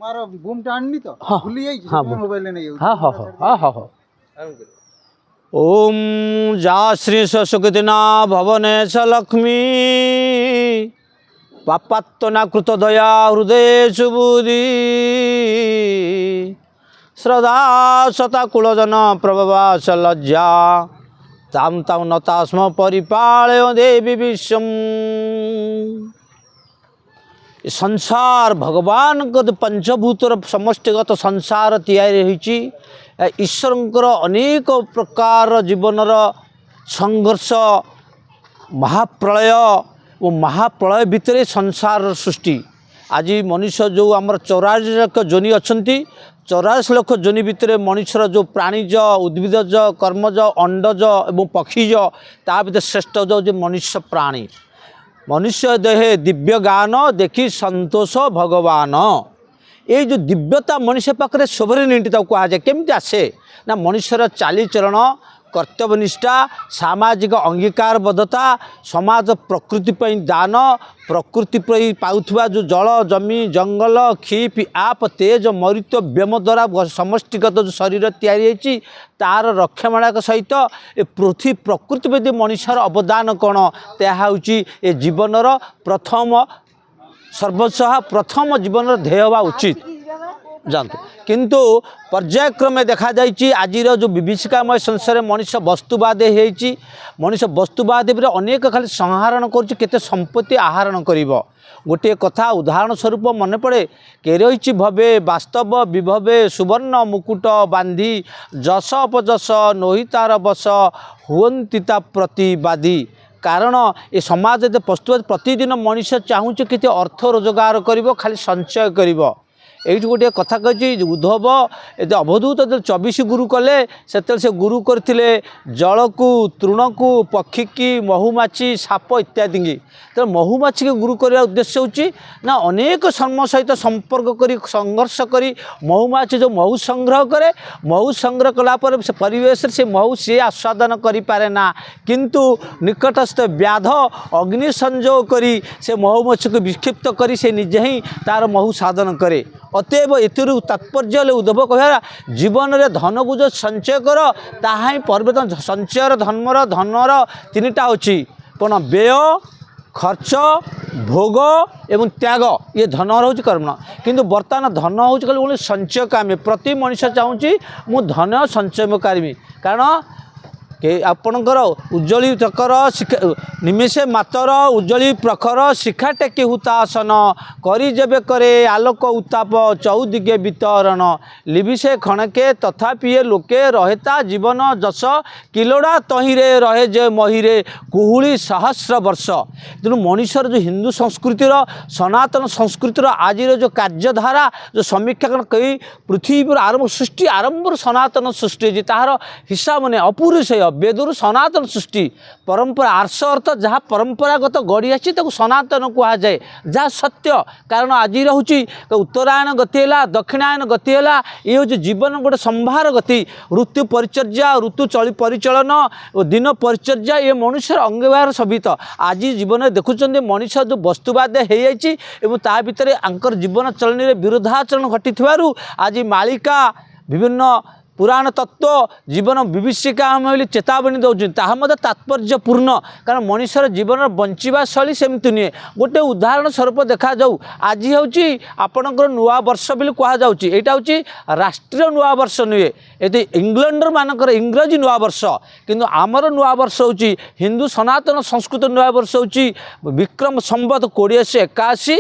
मारो बूम टाणनी तो हाँ, भूल गई हाँ, मोबाइल ने नहीं हाँ हाँ हाँ हाँ हाँ ओम जा श्री सुकृतिना भवनेश लक्ष्मी पापात्तना कृत दया हृदय सुबुद्धि श्रद्धा सता कुलजन प्रभवास लज्जा ताम ताम नतास्म परिपालय देवी विश्वम संसार भगवान पंचभूतर समष्टिगत संसार तैयारी होईची ईश्वरंकर अनेक प्रकार जीवनर संघर्ष महाप्रलय और महाप्रलय भितर संसार सृष्टि आज मनुष्य जो आमर 84 लाख जोनि अच्छी 84 लाख जोनि भितर मनुष्यर जो प्राणीज उद्भिदज कर्मज अंडज और पक्षीज ता भीतर श्रेष्ठ जो मनुष्य प्राणी मनुष्य देहे दिव्य गान देखी संतोष भगवान ये जो दिव्यता मनुष्य पाखे सोभरेनिटी कहुए केमती आसे ना मनुष्यर चालीचरण कर्तव्यनिष्ठा सामाजिक अंगीकारबद्धता समाज प्रकृति पर दान प्रकृति पर पाउथुवा जो जल जमी जंगल खीप आप तेज मृत्य व्यम द्वारा समष्टिगत जो शरीर तैयारी तार रक्षामणक सहित ए पृथ्वी प्रकृति प्रति मनुष्यर अवदान कौन ताहा होची ए जीवनर प्रथम सर्वस्व प्रथम जीवन ध्येय हवा उचित जानते किंतु पर्यायक्रमे देखा जाइए आज जो विभीषिकामय संसार मनुष्य वस्तुवाद होती मनुष्य वस्तुवाद अनेक खाली संहरण करते संपत्ति आहरण कर गोटे कथा उदाहरण स्वरूप मन पड़े के रही भवे वास्तव विभवे सुवर्ण मुकुट बांधी जस अपजस नोहितार बस हुअंतिता प्रतिवादी कारण ये समाज पस्तुवाद प्रतिदिन मनुष्य चाहूँ कि अर्थ रोजगार कर खाली संचय कर ये गोटे कथा कही उद्धव ये अवधूत जो 24 गुरु कले से गुरु करते जल को तृण को पक्षी की महुमाछी साप इत्यादि की तो महुमाछी के गुरु करने उद्देश्य होना अनेक धर्म सहित संपर्क कर संघर्ष कर महुमाछी जो महू संग्रह करे महू संग्रह कलापर से परिवेश से महू सी आस्वादन करें ना किंतु निकटस्थ व्याध अग्नि संजोग करी से महुमाछी को विक्षिप्त करी से निजे ही तार महू साधन करे अतएव एतिर तात्पर्य उद्धव कह जीवन में धन को जो संचय कर ताहा परिवर्तन संचयर धर्मर धनर तीनटा अच्छी कौन व्यय खर्च भोग एवं त्याग ये धन हूँ कर्म किंतु बर्तमान धन हूँ कल संचय कामी प्रति मनुष्य चाहूँगी मु धन संचय करी कारण के आपणकर उज्जवली चकर शिखा निमेषे मातर उज्जवली प्रखर शिखा टेकी हुतासन करी जेबे करे आलोक उत्ताप चौदिगे वितरण लिविसे खणके तथापि लोके रहेता जीवन जस किलोड़ा तहिरे रहे जे महिरे कुहुली सहस्र वर्ष तेणु मनुष्यर जो हिंदू संस्कृतिर सनातन संस्कृतिर आज जो कार्यधारा जो समीक्षा कई पृथ्वी पर आरंभ सृष्टि आरंभ सनातन सृष्टि तार हिसाब ने अपूरुषय वेदर सनातन सृष्टि परंपरा आर्ष अर्थ जहाँ परंपरागत गढ़ी आसी सनातन कहुए जहाँ सत्य कारण आज रोचे उत्तरायण गति है दक्षिणायन गति है ये हूँ जीवन गोटे संभार गति ऋतु परिचर्या ऋतु परिचालन दिन परिचर्या ये मनुष्य अंगीभार सबित आज जीवन में देखुं मनुष्य जो वस्तुवाद हो ता भितर आंकर जीवन चलनी विरोधाचरण घटी आज मालिका विभिन्न पुराण तत्व जीवन विभीषिका हम चेतावनी दौरान ताहा तात्पर्यपूर्ण कारण मनुष्यर जीवन बंचवा शैली सेमती नुहे गोटे उदाहरण स्वरूप देखा जाऊ आज हूँ आपणकर नुआ वर्ष भी कहुच्छी यहाँ हूँ राष्ट्रीय नुआ वर्ष नुहे ये इंग्लैंडर मानकर इंग्रजी नुआ वर्ष किंतु आमर नुआ वर्ष हूँ हिंदू सनातन संस्कृत नुआ वर्ष हूँ विक्रम संवत 2081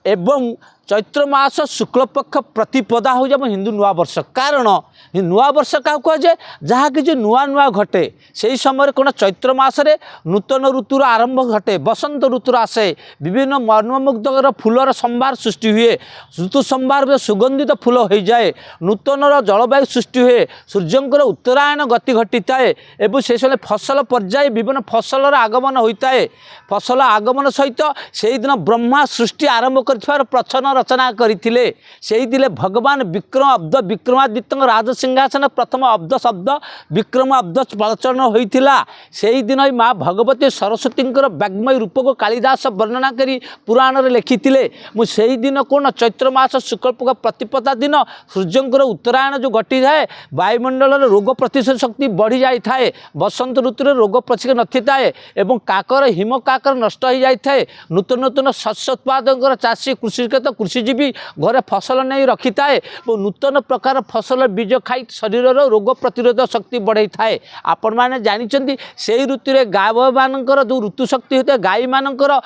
एवं चैत्र मास शुक्लपक्ष प्रतिपदा हो जाए हिंदू नुआ वर्ष कारण नुआ वर्ष क्या कहुए जहाँ कि नुआ नुआ घटे से समय कौन चैत्र मसरे नूतन ऋतुर आरंभ घटे बसंत ऋतुर आसे विभिन्न मनोमुग्धकर फूलर संभार सृष्टि हुए ऋतु संभार सुगंधित फूल हो जाए नूतन जलवायु सृष्टि हुए सूर्यंकर उत्तरायण गति घटी थाए एवं से समय फसल पर्याय विभिन्न फसलर आगमन होता है फसल आगमन सहित से दिन ब्रह्मा सृष्टि आरंभ कर प्रचन रचना करथिले सेइतिले भगवान विक्रमादित्य राजसिंहासन प्रथम अब्द शब्द विक्रम अब्द प्रचलन होइथिला सेइ दिन माँ भगवती सरस्वती वाग्मय रूप को कालिदास वर्णना करी पुराण रे लिखिथिले मु सेइ दिन कोन चैत्र मास शुक्लपक्ष प्रतिपदा दिन सूर्यंकर उत्तरायण जो घटी थाए वायुमंडल रोग प्रतिशोध शक्ति बढ़ी जाए थाए बसंत ऋतु रोग प्रतिशोध नथि थाए एवं काकर हिम काकर नष्ट हो जाए थाए नूतन नूतन शस्य उत्पादक चाषी कृषिकृत कृषिजीवी घरे फसल नहीं रखि थाए नूतन प्रकार फसल बीज खाई शरीर रोग प्रतिरोध शक्ति बढ़ाई थाए आपण मैंने जानते से ऋतु में गाय मानकर जो ऋतु शक्ति होता है गाई मानकर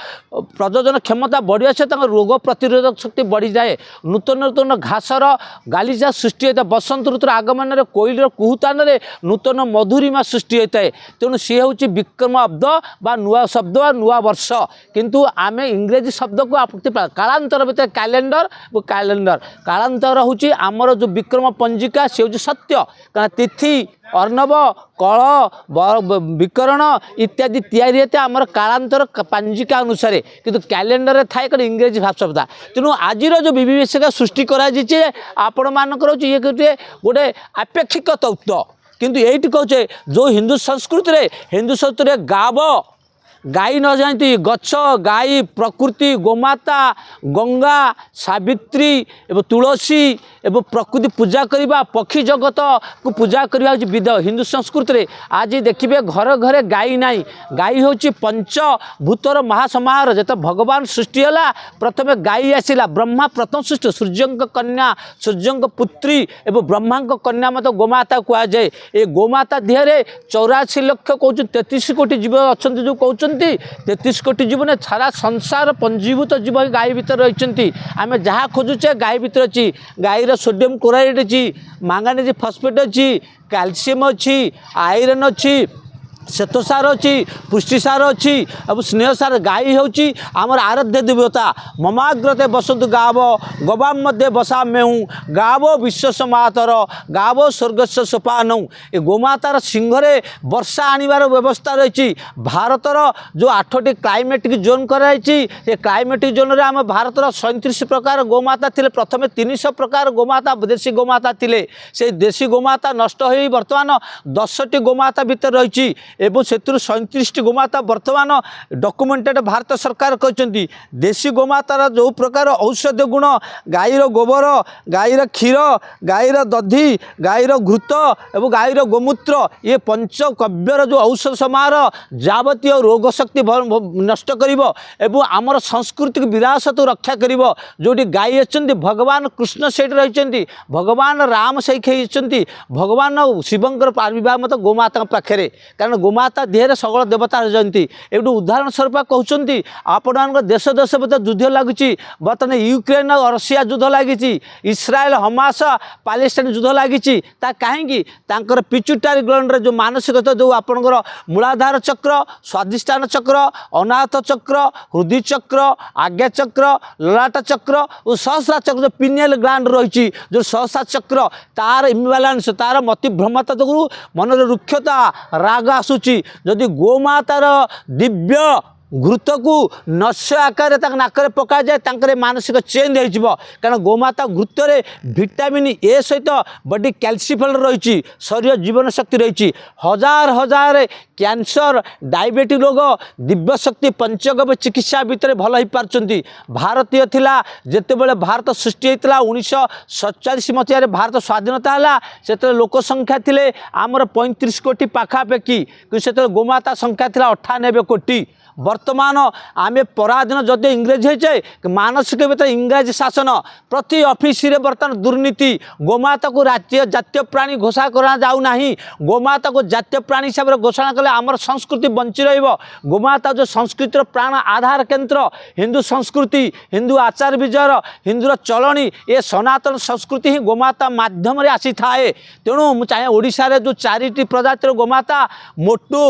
प्रजनन क्षमता बढ़िया से रोग प्रतिरोधक शक्ति बढ़ी जाए नूतन नूतन घासर गालीचा सृष्टि होता है बसंत ऋतुर आगमन कोईलर कुहुतान नूतन मधुरीमा सृष्टि होता है तेणु सी हूँ विक्रम अब्द बा नुआ शब्द बा नुआ वर्ष किंतु आम इंग्रेजी शब्द को आपत्ति कालांतर भितर कैलेंडर कैलेंडर कालांतर हूँ आमर जो विक्रम पंजिका सी हूँ सत्य कारण तिथि अर्णव कल विकरण इत्यादि तैयारी होते आमर कालांतर पंजिका अनुसार किंतु कैलेंडर थाए कौन इंग्रेजी भाषा तेणु आज जो विभीषिका सृष्टि कर आपण मानकर ये गोटे आपेक्षिक तत्व किंतु ये कहे जो हिंदू संस्कृति गाव गाई न जानती गछ गाई प्रकृति गोमाता गंगा सावित्री एवं तुलसी एवं प्रकृति पूजा करने पक्षी जगत को पूजा करने विध हिंदू संस्कृति आज देखिए घर घरे गाई नाई गाई हूँ पंचभूतर महासमाहार जो भगवान सृष्टि है प्रथम गाई आसला ब्रह्मा प्रथम सृष्टि सूर्य कन्या सूर्य पुत्री एवं ब्रह्मा कन्या मत गोमाता कहुए ये गोमाता देहरे 84 लक्ष कहते 33 कोटी जीव अच्छा जो कहते 33 कोटी जीवन सारा संसार पंजीभूत जीव गाई भीतर रही आम जहाँ खोजुचे गाई भीतर अच्छी गाईर सोडियम क्लोराइड अच्छी मांगानीज फस्फेट अच्छी कैल्शियम अच्छी आयरन अच्छी श्वेतसार अच्छी पुष्टिसार अच्छी अब स्नेहसार गाई हूँ आमर आराध्य देवता ममाग्रते बसतु गाव गवाम मध्य बसा मेहूँ गाव विश्वस मातर गाव स्वर्गस्व सोपान ये गोमातार सिंहरे वर्षा आनिबार व्यवस्था रही भारतर जो 8टी क्लाइमेटिक जोन कराई क्लाइमेटिक जोन आम भारतर 37 प्रकार गोमाता थे प्रथम 300 प्रकार गोमाता देशी गोमाता थे से देशी गोमाता नष्ट हो बर्तमान 10टी गोमाता भीतर रही एवं से 37 गोमाता बर्तमान डॉक्यूमेंटेड भारत सरकार कहते देशी गोमातार जो प्रकार औषध गुण गाईर गोबर गाईर क्षीर गाईर दधी गाईर घृत एवं गाईर गोमूत्र ये पंचकव्यर जो औषध समार जावतीय रोग शक्ति नष्ट कर आमर सांस्कृतिक विरासत रक्षा कर जोटी गाई अच्छी भगवान कृष्ण से रही भगवान राम से भगवान शिवंकर पार्विवाह मत गोमाता पाखे कारण गोमाता देहरे सकल देवता रही एवं उदाहरण स्वरूप कहते आपण देश देश मत युद्ध लगुच बर्तमान यूक्रेन और रशिया युद्ध लगी इस्राएल हमास पालेस्टाइन युद्ध लगी कहीं पिचुटारी ग्लैंड जो मानसिकता जो आपणकर मूलाधार चक्र स्वादिष्ठान चक्र अनाहत चक्र हृदय चक्र आज्ञा चक्र ललाट चक्र और सहस्रा चक्र जो पिनियल ग्लैंड रही जो सहस्रा चक्र तार इम्बालांस तार मतिभ्रमता जो मन रुक्षता राग आसूची जदि गोमातार दिव्य घृत को नश्य आकार नाकरे पका जाए मानसिक चेंज हो कारण गोमाता घृत विटामिन ए सहित बॉडी कैल्सिफल रही शरीर जीवन शक्ति रही हजार हजार कैंसर डायबिटीज रोग दिव्य शक्ति पंचगव्य चिकित्सा भितर भल हो पार्टी भारतीय थिला जितेबाला भारत सृष्टि होता 1947 मसीह भारत स्वाधीनता है से लोक संख्या थे आमर 35 कोटी पाखापाखि से गोमाता संख्या थी 98 कोटी वर्तमान आम पराधीन जदि इंग्रेज हो मानसिक भीतर इंग्रेज शासन प्रति ऑफिस रे बर्तमान दुर्नीति गोमाता को राज्य जातीय प्राणी घोषणा करा जाऊ नाही गोमाता को जातीय प्राणी हिसाब से घोषणा कले आमर संस्कृति बंची रहिबो गोमाता जो संस्कृतिर प्राण आधार केन्द्र हिंदू संस्कृति हिंदू आचार विचार हिंदूर चलनी ये सनातन संस्कृति ही गोमाता माध्यम आसी थाए तेणु मुझे ओडिशा रे जो 4टी प्रजातिर गोमाता मोटू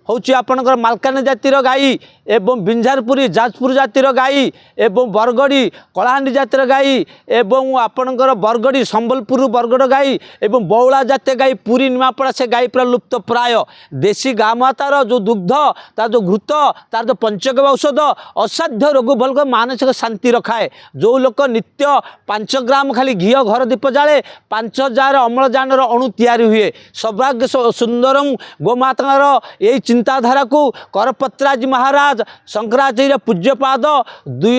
होची आपणकर मालकान जातिर गाई एवं बिंझारपुरी जाजपुर जातिर गाई एवं बरगड़ी कलाहांडी जातिर गाई एवं आपणकर बरगड़ी संबलपुर बरगड़ गाई एवं बौला जातीय गाई पुरी निमापड़ा से गाई पूरा लुप्त प्राय देशी गाँ मातार जो दुग्ध तार जो घृत तार जो पंचगव्य औषध असाध्य रोग भल मानसिक शांति रखाए जो लोक नित्य 5 ग्राम खाली घी घर दीप जाए 5000 अम्लजान अणु तैयारी हुए सौभाग्य सुंदरम गोमातार यही चिंताधारा को करपत्राजी महाराज शंकराचार्य पूज्यपाद जो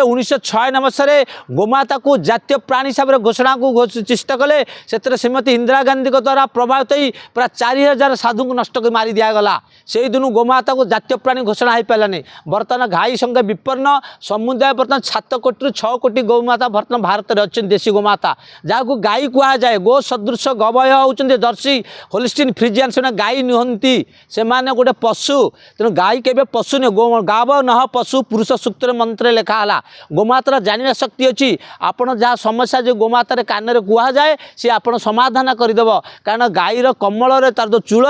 1996 मसीह गोमाता को जातीय प्राणी हिसाब से घोषणा को चेष्टा कले से श्रीमती इंदिरा गांधी द्वारा प्रभावित ही प्राय 4000 साधु को नष्ट कर मारी दिगला से दिन गोमाता को जातीय प्राणी घोषणा हो पारानी बर्तमान घाई संख्या विपन्न समुदाय बर्तमान 7 कोटी रु 6 कोटी गोमाता बर्तमान भारत में अच्छे देशी गोमाता जहाँ को गाई कहुए गो सदृश गवय होती जर्सी होलिस्टीन फ्रिजियान से गाई नुहति से गोटे पशु तेणु गाई के पशु नुह गाव नह पशु पुरुष सूक्त मंत्र लिखाला गोमातार जानवा शक्ति अच्छी आपड़ जहाँ समस्या जो गोमातार कान में कहुए सी आप समाधान करदेव कारण गाईर कमल तार जो चूल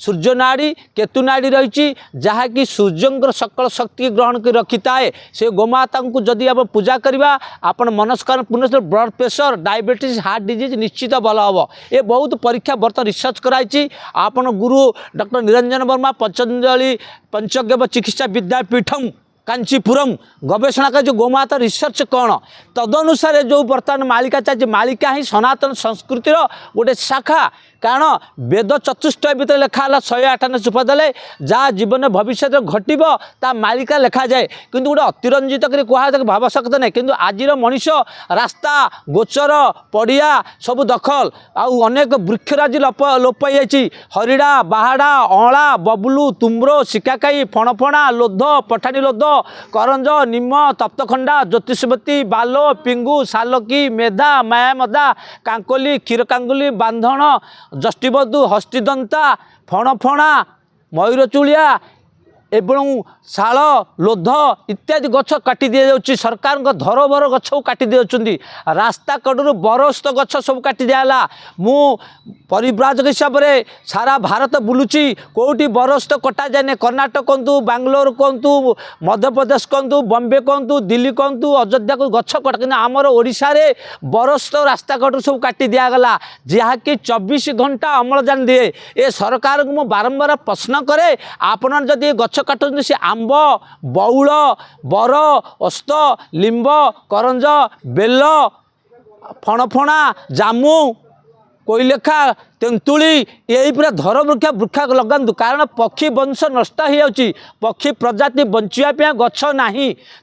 सूर्य नाड़ी केतु नाड़ी रही जहाँकि सूर्यंकर सकल शक्ति ग्रहण कर रखी थाए से गोमाता को जदि आप पूजा करवा आप मनस्कामना पूर्ण blood pressure diabetes heart disease निश्चित भल हम ये बहुत परीक्षा बर्तमान रिसर्च कराई आपन गुरु डॉक्टर निरंजन वर्मा पतंजलि पंचगव्य चिकित्सा विद्यापीठम कांचीपुरम गवेषणा का जो गोमाता रिसर्च कौन तदनुसार जो बर्तमान मालिका चाहिए मालिका ही सनातन संस्कृतिर गोटे शाखा कारण वेद चतुष्टय भर लिखाला 158 सुपदले जहाँ जीवन भविष्य घटव ता मालिका लिखा जाए किंतु गोटे अतिरंजित कर कह भावशक्त नहीं किंतु आज मनीष रास्ता गोचर पड़िया सब दखल आनेक वृक्षराजी लोप पाई हरिड़ा बाहाड़ा अँला बबुलू तुम्ब्रो शिकाकाई फणफणा लोध पठाणी लोध करंज निम तप्तखंडा ज्योतिषवती बालो पिंगु सालकी मेधा मायामदा कांकोली क्षीरकांगुली बांधण जष्टिबधु हस्तिदंता फणफणा मयूरचूलिया एवं शाल लोध इत्यादि गछ काटी दि जाऊँगी सरकार धरोभर गछ को काटी दिखाई रास्ता कड़ू बरस्त गछ सब काटी दिगला मु परिव्राजक हिसाब से सारा भारत बुलूची कौटी बरस्त कटा जाए कर्णाटक कहतु बांग्लोर कहतु मध्यप्रदेश कहतु बम्बे कहतु दिल्ली कहतु अयोध्या को गछ कटा कि आमर ओडिशा रे बरस्त रास्ता कड़ू सब काटी दिगला जहाँकि 24 घंटा अम्लजान दिए ए सरकार को बारंबार प्रश्न करे आपण जदि गछ काटुଛନ୍ତି से आंब बौल बर अस्त लिंब करंज बेल फणफणा जामु कोईलेखा तेंतुली यही पूरा धर वृक्षा लगातु कारण पक्षी वंश नष्ट हो जाऊँगी पक्षी प्रजाति बचापी गछ ना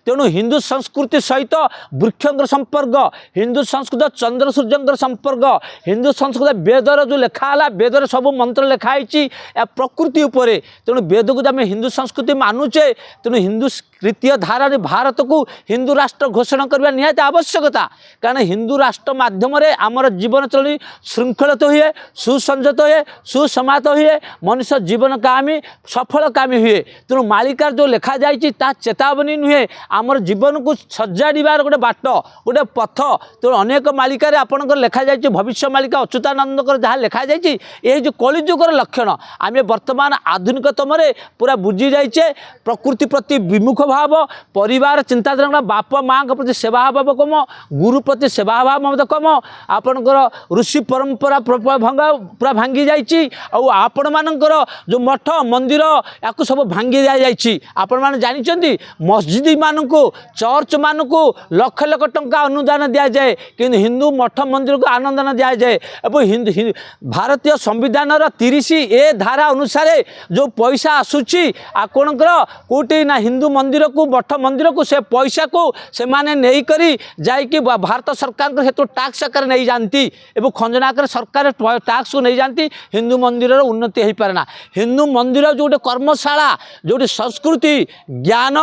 तेणु हिंदू संस्कृति सहित वृक्षर संपर्क हिंदू संस्कृत चंद्र सूर्य संपर्क हिंदू संस्कृत वेदर जो लिखाला वेदर सब मंत्र लिखाई प्रकृति उपर तेणु वेद को आम हिंदू संस्कृति मानुचे तेणु हिंदू तृतीय धारा भारत को हिंदू राष्ट्र घोषणा करने निहाती आवश्यकता कारण हिंदू राष्ट्र माध्यम आमर जीवन चली श्रृंखलित हुए सुसंजत हुए सुसमात हुए मनुष्य जीवन कामी सफल कामी हुए तेणु मालिकार जो लिखा जाइए चेतावनी नुहे आमर जीवन को सजाड़ार गोटे बाट गोटे पथ तेणु अनेक मालिकार आपंकर लिखा जाइए भविष्य मालिका अच्युतानंद जहाँ लिखा जाइए यही जो कलिजुगर लक्षण आम बर्तमान आधुनिकतम पूरा बुझी जाइए प्रकृति प्रति विमुख भाव परिवार चिंताधारा बाप माँ प्रति सेवा भाव कम गुरु प्रति सेवा भाव कम आपणकर ऋषि परंपरा भंग पूरा भांगी जाइए आपण मानकर जो मठ मंदिर या सब भांगी दि आपण मैंने जानते मस्जिद मान को चर्च मान को लक्ष लक्ष टंका अनुदान दि जाए कि हिंदू मठ मंदिर को अनुदान दि जाए और भारतीय संविधान 30A धारा अनुसार जो पैसा आसूची आपणकर कौटी ना हिंदू मंदिर को मठ मंदिर को से पैसा को से माने नहीं करी जाइए भारत सरकार हेतु टैक्स आकार नहीं जाती एवं खंजना सरकार टैक्स को नहीं जाती हिंदू मंदिर उन्नति हो पारे ना हिंदू मंदिर जो कर्मशाला जो संस्कृति ज्ञान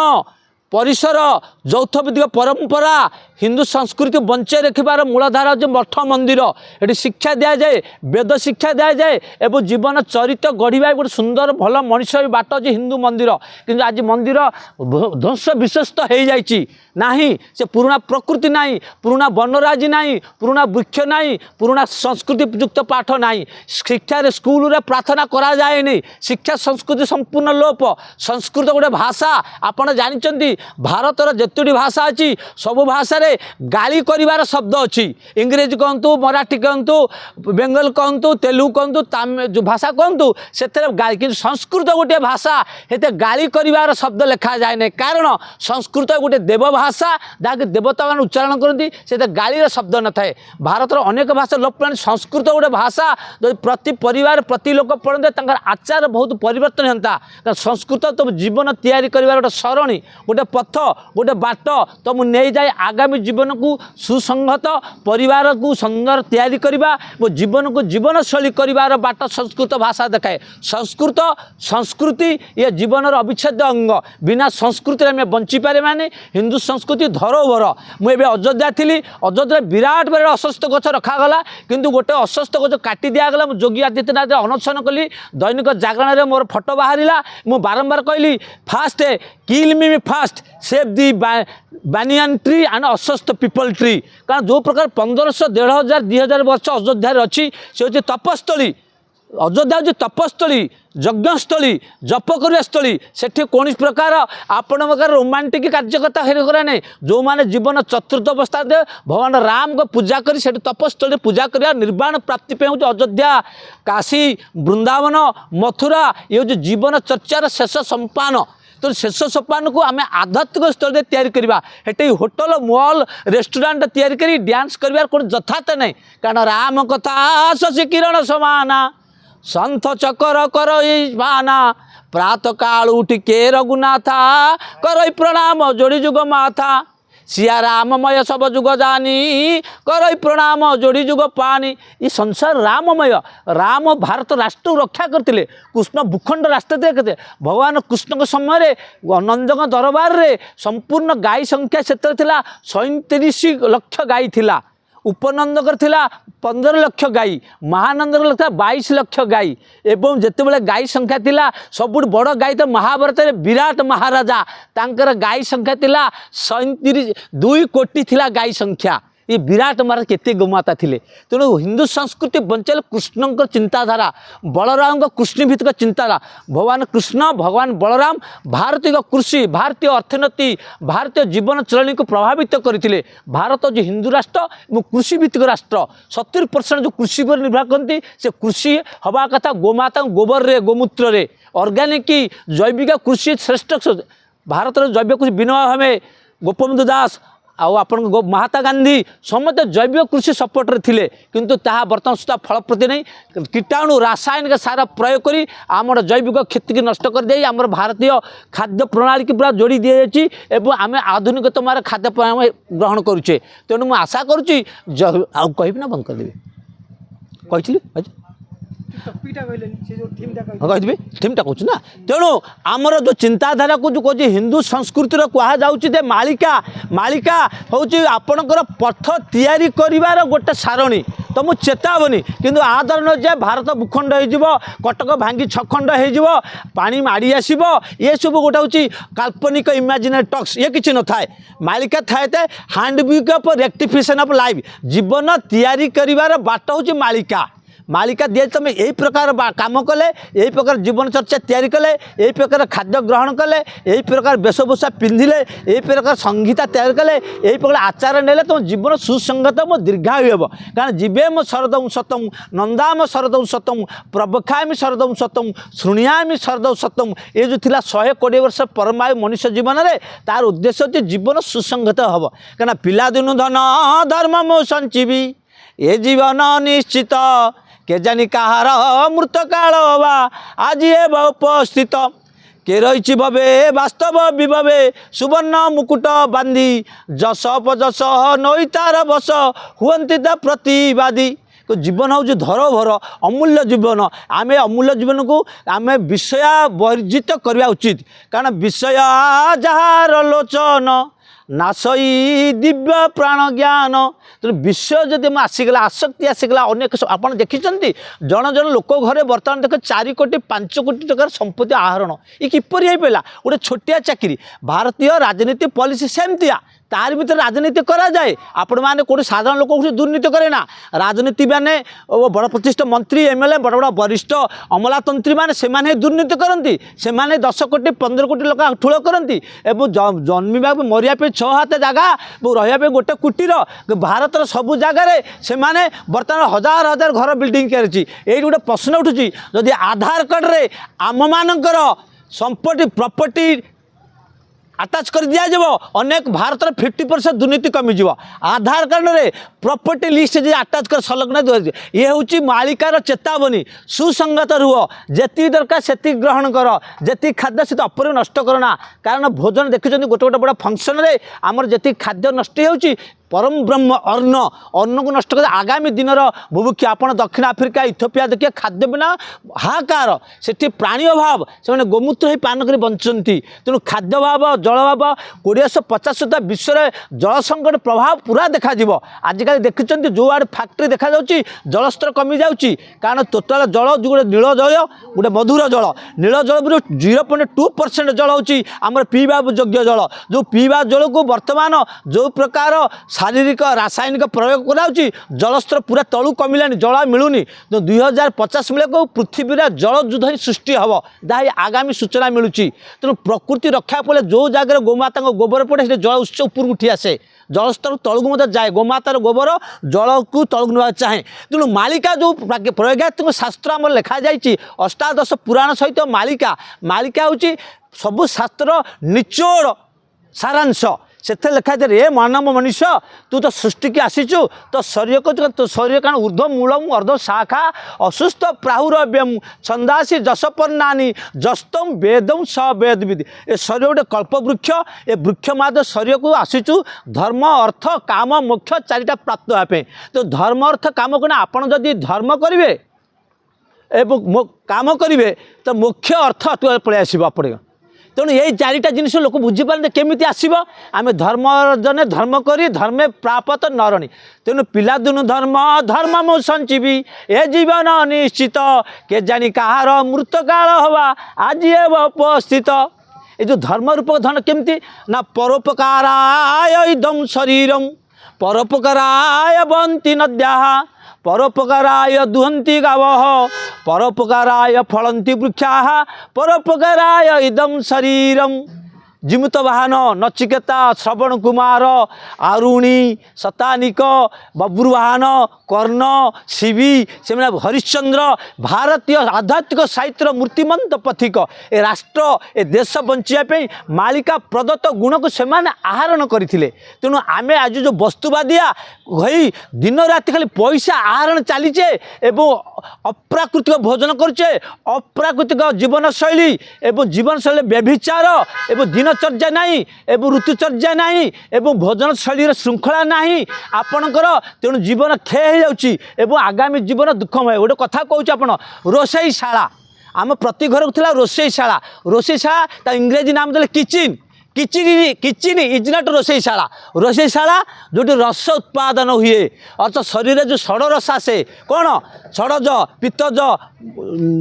परिसर यौथ भित्तिक परंपरा हिंदू संस्कृति बंचाई रखिबार मूलधारा जो मठ मंदिर ये शिक्षा दि जाए वेद शिक्षा दि जाए एवं जीवन चरित्र गढ़ा गोटे सुंदर भल मनीष बाट अच्छे हिंदू मंदिर किंतु आज मंदिर ध्वंस विशेषत हो जाइए नहीं से पुराना प्रकृति नहीं पुराना वनराजी नहीं पुराना वृक्ष नहीं पुराना संस्कृति युक्त पाठ नहीं शिक्षा स्कूल रे प्रार्थना करा जाए नहीं शिक्षा संस्कृति संपूर्ण लोप संस्कृत गोटे भाषा आपड़ जानते भारतर जेतोटी भाषा अच्छी सब भाषा रे गाली करिवार शब्द अच्छी इंग्रेजी कहतु मराठी कहतु बेंगल कहतु तेलुगु कहतु जो भाषा कहतु से गाली कि संस्कृत गोटे भाषा हेते गाली करिवार शब्द लिखा जाए नहीं कारण संस्कृत गोटे देव भाषा जहाँकि देवता मान उच्चारण करती से गाली शब्द न थाए भारतर अनेक भाषा लोप संस्कृत गोटे भाषा जो प्रति परिवार प्रति लोक पढ़ते आचार बहुत परिवर्तन होता संस्कृत तुम जीवन तैयारी कर गोटे सरणी गोटे पथ गोटे बाट तुम नहीं जाए आगामी जीवन को सुसंगत परिवार को सुंदर तैयारी करवा वो जीवन को जीवनशैली कर बाट संस्कृत भाषा देखाए संस्कृत संस्कृति ये जीवन अविच्छेद्य अंग बिना संस्कृति आम बंची पारे माने हिंदू संस्कृति धरोहर मुझे अयोध्या थी अयोध्या विराट बड़े अश्वस्थ गछ रखागला किंतु गोटे अश्वस्थ गछ काटी दिगला योगी आदित्यनाथ अनशन कली दैनिक जागरण में मोर फोटो बाहर मु बारंबार कहली fast kill me fast save the Baniyan tree and Ashwath people tree कारण जो प्रकार 1500 1500 2000 वर्ष अयोध्या अच्छी से हूँ तपस्थली अयोध्या हूँ तपस्थली यज्ञस्थली जप करस्थली से कौन प्रकार आपण रोमांटिक कार्यकर्ता हेरा नहीं जो मैंने जीवन चतुर्थ अवस्था दे भगवान राम को पूजा कर तपस्थली पूजा कर निर्वाण प्राप्ति हूँ अयोध्या काशी वृंदावन मथुरा ये हूँ जीवन चर्चार शेष संपान तो शेष सोपान को आम आध्यात्मिक स्तर में तैयारी करवा हेटे होटल मॉल रेस्टोरेंट तैयारी करी डांस कर कौन यथार्थ नहीं कारण राम कथा शशि किरण समाना संथ चकर कर बाना प्रातः काल उठी के रघुनाथा कर प्रणाम जोड़ी जुग माथा सिया राममय सब जुग जानी कर प्रणाम जोड़ी जुग पानी ये संसार राममय राम भारत राष्ट्र रक्षा करते कृष्ण भूखंड राष्ट्र करते भगवान कृष्ण के समय नंदक दरबार रे संपूर्ण गाई संख्या से 37 लक्ष गाई थिला उपनंदकर थिला 15 लक्ष गाई महानंदकर था 22 लक्ष गाई एवं जितेबाला गाई संख्या थिला सबुठ बड़ गाई तो महाभारत विराट महाराजा तांकर गाई संख्या थिला 2 कोटी थिला गाई संख्या ये विराट महाराज केते गोमाता थिले तेणु हिंदू संस्कृति बंचाइल कृष्ण चिंताधारा बलराम कृष्ण भित्तिक चिंताधारा भगवान कृष्ण भगवान बलराम भारतीय कृषि भारतीय अर्थनीति भारतीय जीवन चलनी को प्रभावित करते भारत जो हिंदू राष्ट्र और कृषि भित्तिक राष्ट्र 70% जो कृषि पर निर्भर करती से कृषि हवा कथा गोमाता गोबर रे गोमूत्र रे ऑर्गेनिक जैविक कृषि श्रेष्ठ भारत जैविक कृषि विनय हमें गोपबंधु दास आपण महात्मा गांधी समस्त जैविक कृषि सपोर्ट रे थिले किंतु ताहा वर्तमान सुधा फलप्रति नहीं कीटाणु रासायनिक सार प्रयोग करी आमर जैविक खेती की नष्ट कर दे आमर भारतीय खाद्य प्रणाली की पूरा जोड़ी दी जाइए एवं आम आधुनिकतम खाद्य प्रणाली ग्रहण करुचे तेणु मुझे आशा करुच्ची कहबी ना बंद करदेवी कही कही थीमटा कहूँ ना तेणु आमर जो चिंताधारा को जो कह हिंदू संस्कृतिर कहुचे मालिका मालिका हूँ आपणकर पथ तैयारी कर गोटे सारणी तो मुझे चेतावनी किंतु आदर न जाए भारत भूखंड हो कटक भांगी छखंड हो पानी माड़ी आसब ये सब गोटे हूँ काल्पनिक इमेजिनरी टॉक्स ये किसी न थाए मालिका थाए handbook of rectification of life जीवन तैयारी कर बाट हूँ मालिका मालिका दिए तुम यही प्रकार काम कले यही प्रकार जीवन चर्चा तैयारी कले यही प्रकार खाद्य ग्रहण कले यही प्रकार वेशभूषा पिंधिले यही प्रकार संहिता तैयारी कले यही प्रकार आचार नेले तुम जीवन सुसंगत मो दीर्घायु हेब कारण जीवेम शरदं सतम नंदाम शरदं सतम प्रवक्षामि शरदं सतम शुण्यामि शरदं सतम ये जो थिला 120 वर्ष परमायु मनुष्य जीवन में तार उद्देश्य होती जीवन सुसंगत हम क्या पिला दिन धन धर्म मो संजीवी ये जीवन निश्चित के जानी कहार मृत काल बा आज उपस्थित के रही भवे वास्तव विभवे सुवर्ण मुकुट बांधी जस पजस नई तार बस हुअन्ति प्रतिवादी जीवन हूँ धरोहर अमूल्य जीवन आम अमूल्य जीवन को आम विषय वर्जित करवा उचित कारण विषय जार लोचन नाशई दिव्य प्राण ज्ञान तेणु विषय जदि आसीगला आसक्ति आसीगला अनेक आप देखी जन जन लोक घरे बर्तमान देख 4 कोटी 5 कोटी टकर संपत्ति आहरण ये किपरि हो पाला गोटे छोटिया चाकरी भारतीय राजनीति पॉलिसी सेमतिया तार भीतर राजनीति करा जाए आपण मैंने कौन साधारण लोक दुर्नीति करे ना राजनीति मैंने बड़ प्रतिष्ठित मंत्री एमएलए बड़ बड़ वरिष्ठ अमलातंत्री मैंने से दुर्नीति करती से 10 कोटी 15 कोटी लोक ठूल करती जन्मिबा मरिया पे 6 हाथ जगह रहा गोटे कुटीर भारतर सबू जगार से बर्तमान हजार हजार घर बिल्डिंग करी ये गोटे प्रश्न उठुची जदि आधार कार्ड रे आम मानकर संपत्ति प्रॉपर्टी अटैच कर दिया जाव अनेक भारत 50% दुर्नीति कमिज आधार कार्ड रे प्रॉपर्टी लिस्ट जे अटैच कर संलग्न ये हूँ मालिकार चेतावनी सुसंगत रुह जी दरकार से ग्रहण कर जी खाद्य से अपर नष्ट करना कारण भोजन देखुं गोटे गोटे बड़ा फंक्शन रे आमर जी खाद्य नष्ट हो परम ब्रह्म अन्न अन्न को नष्ट कर आगामी दिन बुभुक्ष आप दक्षिण आफ्रिका इथियोपिया देखिए खाद्य बिना हाहाकार से प्राणी अभाव से गोमूत्र ही पान कर बंचती तेणु खाद्य भाव जल भाव 2050 सुधा विश्व में जल संकट प्रभाव पूरा देखा आजिकल देखुं जो आड़े फैक्ट्री देखा जलस्तर कमी जाऊँगी कारण टोटाल जल जो गोटे नील जल गोटे मधुर जल नील जल 0.2% जल होची आमर पीवा योग्य जल जो पीवा जल को वर्तमान जो प्रकार शारीरिक रासायनिक प्रयोग कराऊँगी जलस्तर पूरा तलू कमिलानी जल मिलूनी तो 2050 बेले को पृथ्वी जल युद्ध ही सृष्टि हम जहाँ आगामी सूचना मिलूँ तेणु प्रकृति रक्षा पड़े जो जगह गोमाता गोबर पड़े से जल उत्स उपरକୁ उठी आसे जलस्तर तलू मत जाए गोमातार गोबर जल को तलू ना चाहे तेणु मालिका जो प्रज्ञात्मक शास्त्र आम लिखा जाइए अष्टादश पुराण सहित मालिका मालिका हूँ सबु शास्त्र निचोड़ सारांश से लिखा जाए ए मानव मनुष्य तू तो सृष्टि की आसीचु तो शरीर को तो शरीर कारण ऊर्ध मूलम अर्ध शाखा असुस्थ प्राहुरव्यम छंदासी जसपर्णानी जस्तम वेदम स वेद विधि ए शरीर गोटे कल्पवृक्ष ए वृक्ष माद शरीर को आसीचु धर्म अर्थ काम मोक्ष 4टा प्राप्त होगापे तो धर्म अर्थ काम को आपड़ जदि धर्म करेंगे एवं काम करेंगे तो मोक्ष अर्थ पलि आस पड़ेगा तेणु यही 4टा जिनिस लोक बुझीपारे केमी आसब आम धर्म जने धर्म करी धर्मे प्रापत नरणी तेणु पिलादिनु धर्म धर्म मु संजीवी ए जीवन निश्चित के जानी कहार मृत काल हवा आज उपस्थित ये जो धर्म रूप धन केमती ना परोपकाराय इदम शरीरम परोपकाराय बंती नद्या परोपकाराय दुहंती गावः परोपकाराय फलंती वृक्षा परोपकाराय इदम शरीरम जीमुत वाहन नचिकेता श्रवण कुमार आरुणी शतानिक बब्रुवाहन कर्ण शिवी से हरिश्चंद्र भारतीय आध्यात्मिक साहित्य मूर्तिमंत पथिक ए राष्ट्र ए देश बंचापी मालिका प्रदत्त गुण को सेमाने आहरण करते तेणु आम आज जो वस्तुवादिया हई दिन राति खाली पैसा आहरण चलीचे एवं अप्राकृतिक भोजन करचे अप्राकृतिक जीवन शैली एवं जीवन शैली व्यभिचार एवं दिनचर्या नहीं एवं ऋतुचर्या नहीं एवं भोजन शैली श्रृंखला नहीं आपणकर तेणु जीवन क्षय हो जाउची एवं आगामी जीवन दुखमय गोटे कथा कहूँ आप रोषईशाला आम प्रति घर को रोषईशाला इंग्रेजी नाम देले किचन किचन इज नॉट रोषईशाला जो रस उत्पादन हुए अर्थ शरीर जो षड़ रस आसे कौन षड़ज पित्तज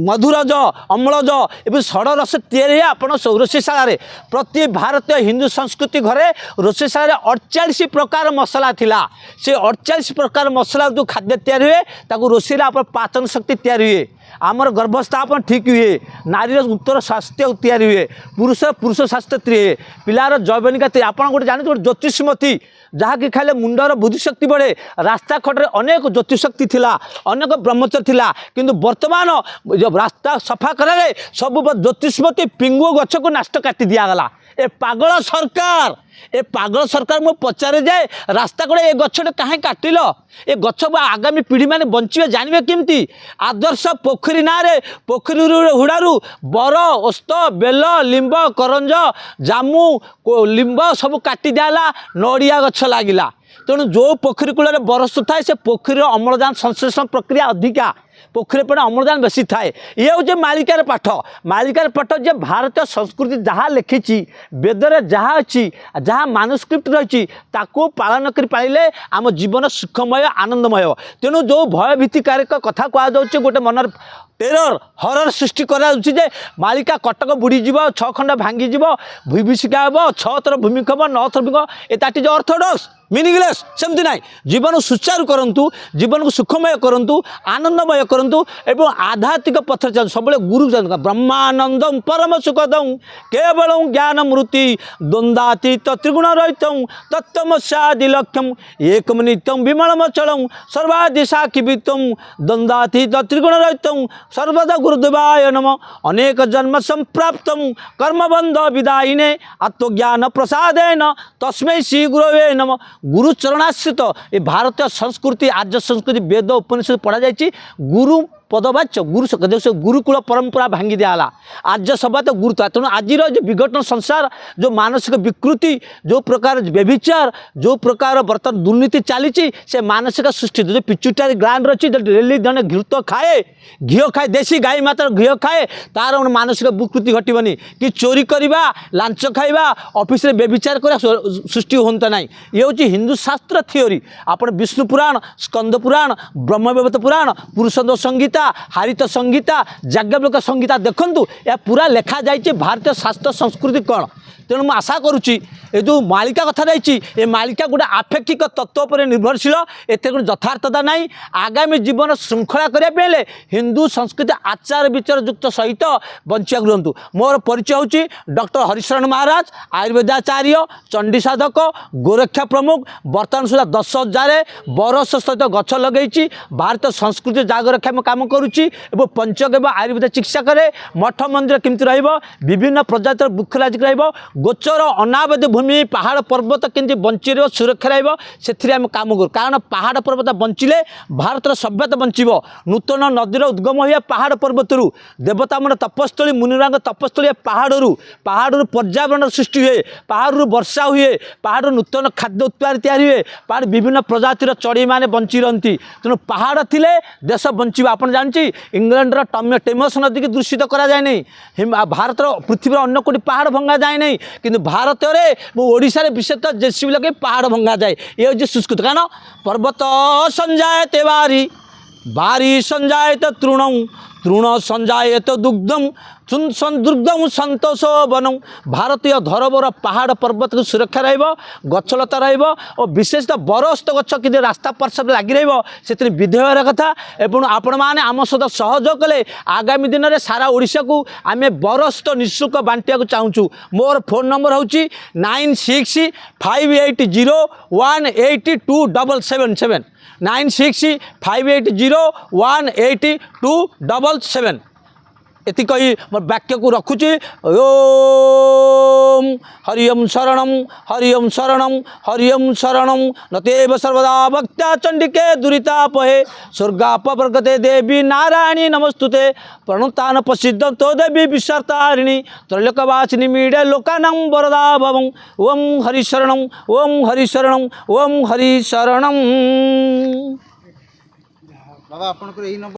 मधुरज अम्लज एवं षड़ रस तैयारी आप रोषईशाला प्रति भारतीय हिंदू संस्कृति घरे रोषईशाला 48 प्रकार मसला थिला से 48 प्रकार मसला जो खाद्य तैयारी हुए ताको रोषेई आप पाचन शक्ति तैयारी हुए आमर गर्भस्थापन ठीक हुए नारीर उत्तर स्वास्थ्य तैयारी हुए पुरुष स्वास्थ्य हुए पिलार जैवनिका आप गोटे जानते गोटे ज्योतिषमती जहाँकि खाले मुंडर बुद्धिशक्ति बढ़े रास्ता खटे अनेक ज्योतिशक्ति थिला अनेक ब्रह्मचर्य थिला किंतु वर्तमान जब रास्ता सफा करे सब ज्योतिषमती पिंगु गछ को नष्ट काटी दिगला ए पागल सरकार मु पचारे जाए रास्ता कड़े ए गछटे कहीं काटिल ए गछ आगामी पीढ़ी मैंने बंचे जानवे केमती आदर्श पोखरी ना पोखरी हुड़ारू बर ओस्त बेल लिंब करंज जामु लिंब सब काटी दिला नड़िया गछ लगिला तेणु जो पोखरी कूल बरस थाए से पोखरी अम्लजान संश्लेषण प्रक्रिया अधिका पोखरी पे अम्लजान बेसी थाए ये हूँ मालिकार पाठ जे भारतीय संस्कृति जहाँ लिखी वेदर जहाँ अच्छी जहाँ मानुस्क्रिप्ट रही ताकू पालन कर पाइले आम जीवन सुखमय आनंदमय तेणु जो भयभीतिकारक कथा कहुच्छे गोटे मनर टेरर हरर सृष्टि कर मालिका कटक बुड़ीज 6 खंड भांगीज भूमिशिका हम 6 थर भूमिकंप 9 थर भूमिकंप ए दैट इज ऑर्थोडॉक्स मीनिंगलेस सेमती ना जीवन सुचारू करूँ जीवन को सुखमय करूँ आनंदमय करूँ एवं आध्यात्मिक पथ चल सब गुरु ब्रह्मानंदम परम सुखदम केवल ज्ञान मृति द्वंद्वातीत त्रिगुण रहित तत्वमस्यादिलक्ष्यम एकम नित्यम विमलमचलम सर्वादिशा किवितम द्वंद्वातीत त्रिगुण रहित सर्वदा गुरुदेवाय नम अनेक जन्म संप्राप्तम कर्मबंध विदायिने आत्मज्ञान प्रसादेन तस्मै श्री गुरवे नम गुरु चरणाश्रित ये भारतीय संस्कृति आर्य संस्कृति वेद उपनिषद पढ़ा जाए गुरु पदवाच्य गुरुकुल परंपरा भांगी दियाला आर्य सभा तो गुरुत्व तेणु आज जो विघटन संसार जो मानसिक विकृति जो प्रकार व्यभिचार जो प्रकार बर्तमान दुर्नीति चली से मानसिक सृष्टि जो पिचुटारी ग्लैंड रही डेली जन घृत खाए घी खाए देशी गाई मात्र घी खाए तार मानसिक विकृति घटबनी कि चोरी करवा लांच खाइबा ऑफिस रे व्यभिचार करा सृष्टि होता ना ये हूँ हिंदू शास्त्र थियोरी आप विष्णु पुराण स्कंद पुराण ब्रह्मवैवर्त पुराण पुरुषोत्तम संगीता हरित संगीता याज्ञवल्क्य संगीता देखंतु या पूरा लेखा जाइए भारतीय शास्त्र संस्कृति कौन तेणु मुझे आशा करुच्ची ये जो मालिका कथा रही मालिका गोटे आपेक्षिक तत्व पर निर्भरशील एते यथार्थता ना आगामी जीवन श्रृंखला करने हिंदू संस्कृति आचार विचार युक्त सहित बंचिया रुहतु मोर परिचय हूँ डॉक्टर हरिशरण महाराज आयुर्वेदाचार्य चंडी साधक गोरक्षा प्रमुख बर्तमान सुधा 10,000 बरस सहित गछ लगे भारतीय संस्कृति जागरक्षा में कम करुच्ची पंचगव्य आयुर्वेद चिकित्सा करे मठ मंदिर केमती विभिन्न प्रजातिर वृक्षराजी गोचर अनाबद भूमि पहाड़ पर्वत केमती बंची सुरक्षा रही कम करूँ कारण पहाड़ पर्वत बंचिले भारतर सभ्यता बंचब नूतन नदीर उद्गम हुए पहाड़ पर्वतर देवता मन तपस्थली मुनिरांग तपस्थली पहाड़ पर्यावरण सृष्टि हुए पहाड़ वर्षा हुए पहाड़ नूतन खाद्य उत्पाद या पहाड़ विभिन्न प्रजातिर चढ़ई मैंने बंची रही तेणु पहाड़ थिले देश बंचब आप जानते इंग्लैंडर टेमस नदी की दूषित कराए नहीं भारत पृथ्वी अन्य कोटी पहाड़ भंगा जाए नहीं किंतु भारत में ओडिशा विशेषतः जेसीबी लगे पहाड़ भंगा जाए ये हूँ सुस्कृत कारण पर्वत संजायते बारी संजायते तृण संजायते दुग्धम दुर्गम संतोष बनम भारतीय धरोवर पहाड़ पर्वत को सुरक्षा रछलता और विशेषतः बरस्त गछ कि रास्ता पार्श्व लगी रही विधेयर कथा एवं आपण मैंने आम सहित सहयोग कले आगामी दिन में सारा ओडिशा को आम बरस्त निःशुल्क बांटिया चाहूँ मोर फोन नंबर हूँ 9658018277 9658018277 एति कही मोर वाक्य को रखुची ओम हरिओम शरणम नतेव सर्वदा भक्त्या चंडिके दुरितापहे स्वर्गापवर्गते देवी नारायणी नमस्तुते प्रणुतान प्रसिद्ध तो देवी विश्वातारिणी त्रैलोकवासिनी मीडे लोकानां वरदा भवं ओम हरिशरणम बाबा आपन को यही नंबर